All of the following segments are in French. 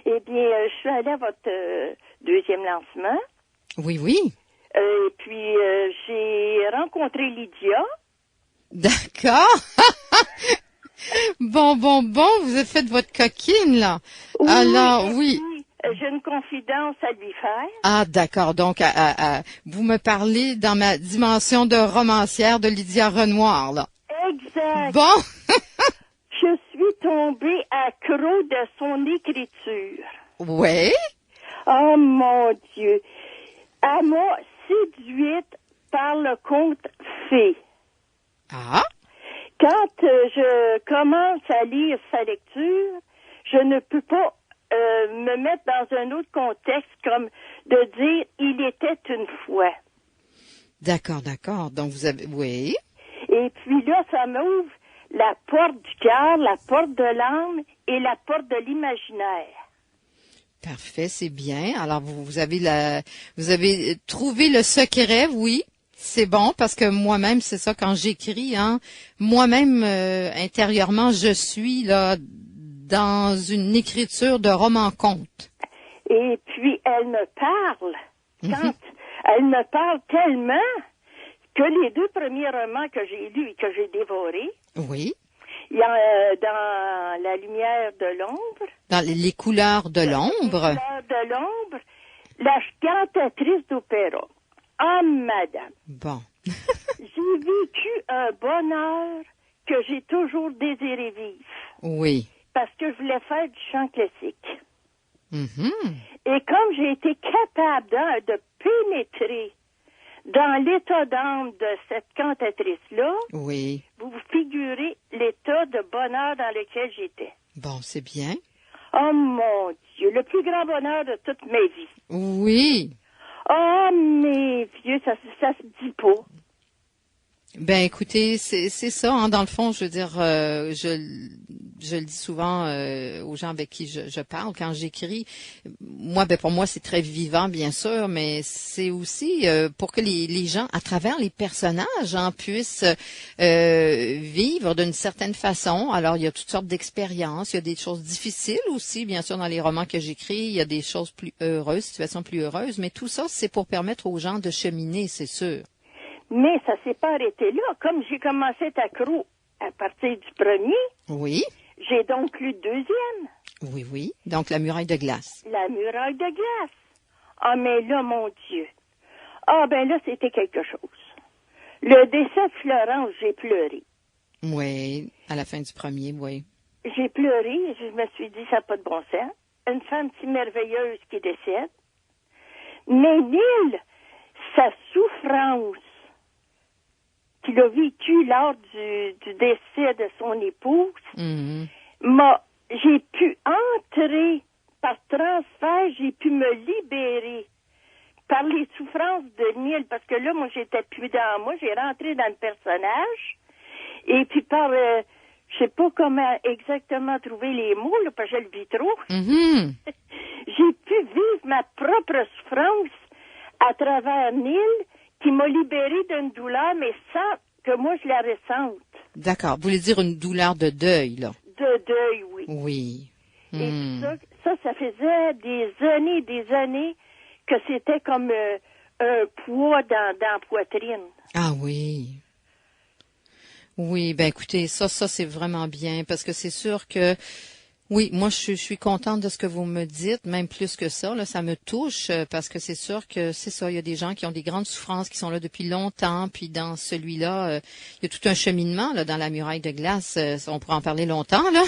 Eh bien, je suis allée à votre deuxième lancement. Oui, oui. Et puis, j'ai rencontré Lydia. D'accord. Bon, vous avez fait votre coquine, là. Oui, Alors, et oui. puis, j'ai une confidence à lui faire. Ah, d'accord. Donc, vous me parlez dans ma dimension de romancière de Lydia Renoir, là. Exact. Bon. Je suis tombée accro de son écriture. Oui. Oh mon Dieu. Elle m'a séduite par le conte Fée. Ah. Quand je commence à lire sa lecture, je ne peux pas me mettre dans un autre contexte comme de dire il était une fois. D'accord. Donc, vous avez... Oui. Et puis là, ça m'ouvre la porte du cœur, la porte de l'âme et la porte de l'imaginaire. Parfait, c'est bien. Alors, vous avez trouvé le secret, oui. C'est bon, parce que moi-même, c'est ça, quand j'écris, hein, moi-même, intérieurement, je suis là dans une écriture de roman-conte. Et puis, elle me parle. Elle me parle tellement que les 2 premiers romans que j'ai lus et que j'ai dévorés, Oui. il y a dans La lumière de l'ombre, Dans les couleurs de l'ombre. Les couleurs de l'ombre, la cantatrice d'opéra. Ah, madame. Bon. J'ai vécu un bonheur que j'ai toujours désiré vivre. Oui. Parce que je voulais faire du chant classique. Mhm. Et comme j'ai été capable de pénétrer dans l'état d'âme de cette cantatrice-là, Oui. vous vous figurez l'état de bonheur dans lequel j'étais. Bon, c'est bien. Oh mon Dieu, le plus grand bonheur de toute ma vie. Oui. Oh mes vieux, ça se dit pas. Ben écoutez, c'est ça, hein, dans le fond, je veux dire, je le dis souvent aux gens avec qui je parle quand j'écris. Moi, ben pour moi, c'est très vivant, bien sûr, mais c'est aussi pour que les gens, à travers les personnages, hein, puissent vivre d'une certaine façon. Alors, il y a toutes sortes d'expériences, il y a des choses difficiles aussi, bien sûr, dans les romans que j'écris. Il y a des choses plus heureuses, situations plus heureuses, mais tout ça, c'est pour permettre aux gens de cheminer, c'est sûr. Mais ça s'est pas arrêté là. Comme j'ai commencé à être accro à partir du premier, Oui. j'ai donc lu le deuxième. Oui. Donc, La muraille de glace. La muraille de glace. Ah, mais là, mon Dieu. Ah, ben là, c'était quelque chose. Le décès de Florence, j'ai pleuré. Oui, à la fin du premier, oui. J'ai pleuré, je me suis dit, ça n'a pas de bon sens. Une femme si merveilleuse qui décède. Mais Neil, sa souffrance qu'il a vécue lors du décès de son épouse, j'ai pu entrer par transfert, j'ai pu me libérer par les souffrances de Neil, parce que là, moi, j'étais plus dans moi, j'ai rentré dans le personnage, et puis par, je sais pas comment exactement trouver les mots, là, parce que je le vis trop. J'ai pu vivre ma propre souffrance à travers Neil, qui m'a libérée d'une douleur, mais sans que moi je la ressente. D'accord. Vous voulez dire une douleur de deuil, là? De deuil, oui. Oui. Et ça faisait des années que c'était comme un poids dans la poitrine. Ah oui. Oui, ben écoutez, ça c'est vraiment bien, parce que c'est sûr que oui, moi je suis contente de ce que vous me dites, même plus que ça, là, ça me touche, parce que c'est sûr que c'est ça, il y a des gens qui ont des grandes souffrances, qui sont là depuis longtemps, puis dans celui-là, il y a tout un cheminement là dans La muraille de glace, on pourrait en parler longtemps, là,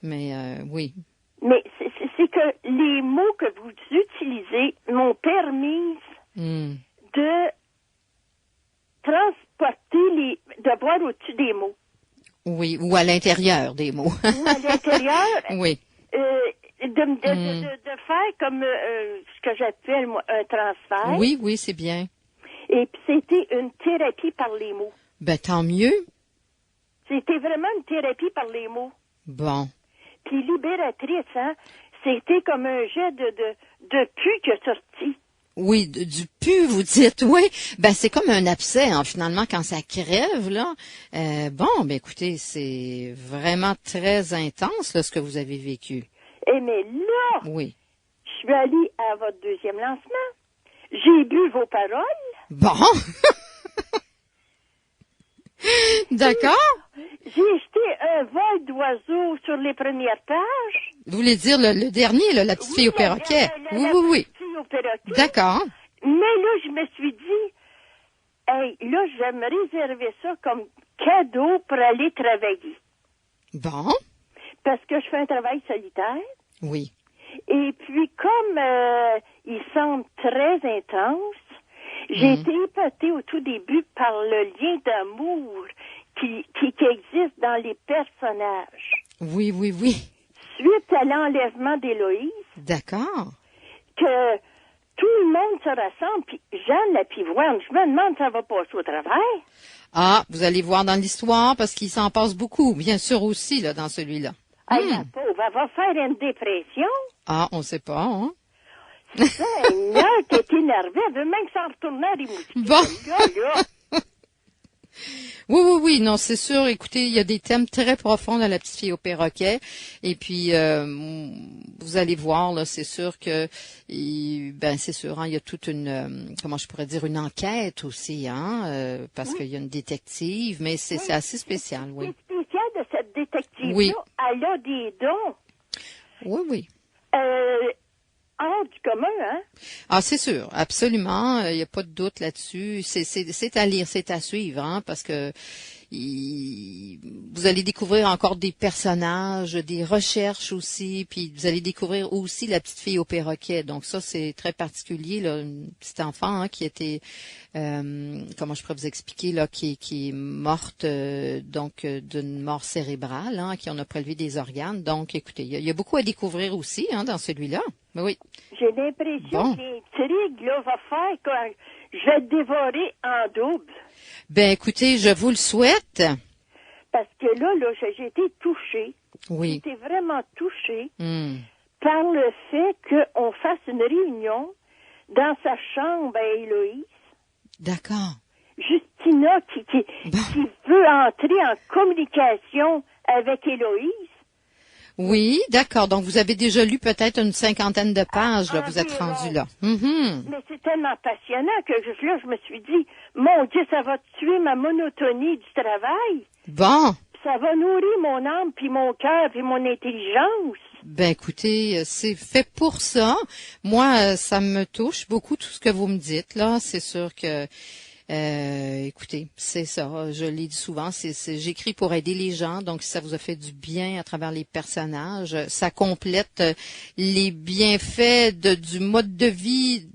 mais oui. Mais c'est que les mots que vous utilisez m'ont permis de transporter de voir au-dessus des mots. Oui, ou à l'intérieur des mots. Ou à l'intérieur. Oui. De faire comme ce que j'appelle moi, un transfert. Oui, c'est bien. Et puis c'était une thérapie par les mots. Ben tant mieux. C'était vraiment une thérapie par les mots. Bon. Puis libératrice, hein. C'était comme un jet de pu qui a sorti. Oui, du pu, vous dites, oui. Ben c'est comme un abcès, hein, finalement, quand ça crève, là. Bon, ben écoutez, c'est vraiment très intense, là, ce que vous avez vécu. Et mais là, Oui. je suis allée à votre deuxième lancement. J'ai bu vos paroles. Bon. D'accord. J'ai jeté un vol d'oiseaux sur les premières pages. Vous voulez dire le dernier, là, la petite fille au perroquet? Oui, la oui, oui. petite fille au perroquet. D'accord. Mais là, je me suis dit, hey, là, je vais me réserver ça comme cadeau pour aller travailler. Bon. Parce que je fais un travail solitaire. Oui. Et puis, comme il semble très intense, j'ai été épatée au tout début par le lien d'amour qui existe dans les personnages. Oui, oui, oui. Suite à l'enlèvement d'Héloïse, D'accord. que tout le monde se rassemble, puis Jeanne la pivoine, je me demande si ça va passer au travers. Ah, vous allez voir dans l'histoire parce qu'il s'en passe beaucoup, bien sûr aussi, là, dans celui-là. Hey, la pauvre, elle va faire une dépression. Ah, on sait pas, hein? Seigneur, qui est énervée, elle veut même que s'en retourner à Rimouski. Bon. Là. Oui, oui, oui, non, c'est sûr. Écoutez, il y a des thèmes très profonds dans La petite fille au perroquet. Et puis, vous allez voir, là, c'est sûr que, c'est sûr, hein, il y a toute une, comment je pourrais dire, une enquête aussi, hein, parce qu'il y a une détective, mais c'est assez spécial, oui. C'est spécial de cette détective-là. Oui. Elle a des dons. Oui, oui. Hors du commun, hein? Ah, c'est sûr, absolument. Il n'y a pas de doute là-dessus. C'est à lire, c'est à suivre, hein, parce que vous allez découvrir encore des personnages, des recherches aussi, puis vous allez découvrir aussi la petite fille au perroquet. Donc ça, c'est très particulier, là, une petite enfant qui était, comment je pourrais vous expliquer, là, qui est morte d'une mort cérébrale, hein, qui en a prélevé des organes. Donc, écoutez, il y a beaucoup à découvrir aussi, hein, dans celui-là. Mais oui. J'ai l'impression que l'intrigue, là, va faire que je vais dévorer en double. Ben, écoutez, je vous le souhaite. Parce que là, j'ai été touchée. Oui. J'ai été vraiment touchée par le fait qu'on fasse une réunion dans sa chambre à Héloïse. D'accord. Justina qui veut entrer en communication avec Héloïse. Oui, d'accord. Donc, vous avez déjà lu peut-être une 50aine de pages, là. Vous êtes rendu là. Mais c'est tellement passionnant que je me suis dit, mon Dieu, ça va tuer ma monotonie du travail. Bon. Ça va nourrir mon âme, puis mon cœur, puis mon intelligence. Ben, écoutez, c'est fait pour ça. Moi, ça me touche beaucoup tout ce que vous me dites, là. C'est sûr que écoutez, c'est ça, je l'ai dit souvent, j'écris pour aider les gens, donc si ça vous a fait du bien à travers les personnages, ça complète les bienfaits du mode de vie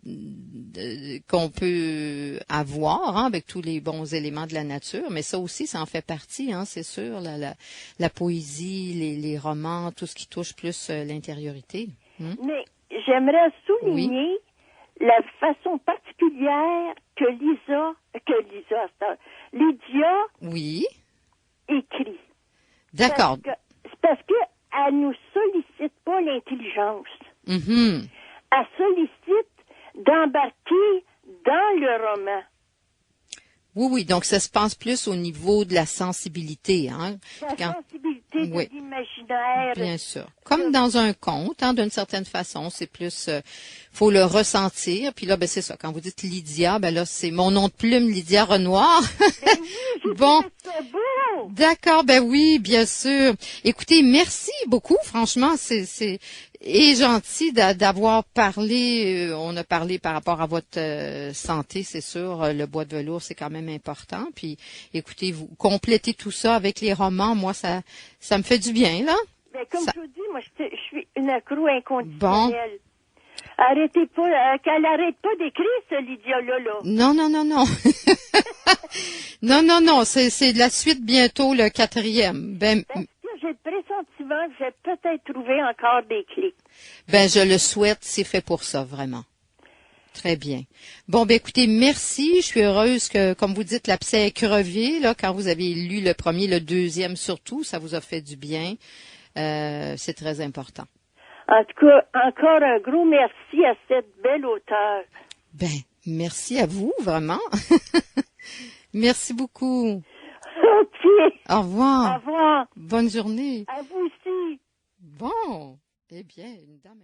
qu'on peut avoir, hein, avec tous les bons éléments de la nature, mais ça aussi, ça en fait partie, hein, c'est sûr, la poésie, les romans, tout ce qui touche plus l'intériorité. Mais j'aimerais souligner la façon particulière que Lydia écrit. D'accord. C'est parce que elle nous sollicite pas l'intelligence. Elle sollicite d'embarquer dans le roman. Oui, oui, donc ça se passe plus au niveau de la sensibilité, hein. Sensibilité de l'imaginaire. Bien sûr. Comme dans un conte, hein, d'une certaine façon, c'est plus, faut le ressentir. Puis là, ben c'est ça. Quand vous dites Lydia, ben là, c'est mon nom de plume, Lydia Renoir. Ben oui, bon. Ça beau. D'accord, ben oui, bien sûr. Écoutez, merci beaucoup. Franchement, c'est gentil d'avoir parlé. On a parlé par rapport à votre santé, c'est sûr. Le bois de velours, c'est quand même important. Puis, écoutez, vous complétez tout ça avec les romans. Moi, ça me fait du bien, là. Ben, comme je vous dis, moi, je suis une accro inconditionnelle. Bon. Arrêtez pas, qu'elle arrête pas d'écrire, ce Lydia-là, là. Non. non, c'est de la suite bientôt, le 4e. Ben, parce que j'ai le pressentiment que j'ai peut-être trouvé encore des clés. Ben, je le souhaite, c'est fait pour ça, vraiment. Très bien. Bon, ben écoutez, merci. Je suis heureuse que, comme vous dites, l'abcès est crevé, là, quand vous avez lu le premier, le deuxième surtout, ça vous a fait du bien. C'est très important. En tout cas, encore un gros merci à cette belle auteure. Ben, merci à vous, vraiment. Merci beaucoup. OK. Au revoir. Au revoir. Bonne journée. À vous aussi. Bon. Eh bien, une dame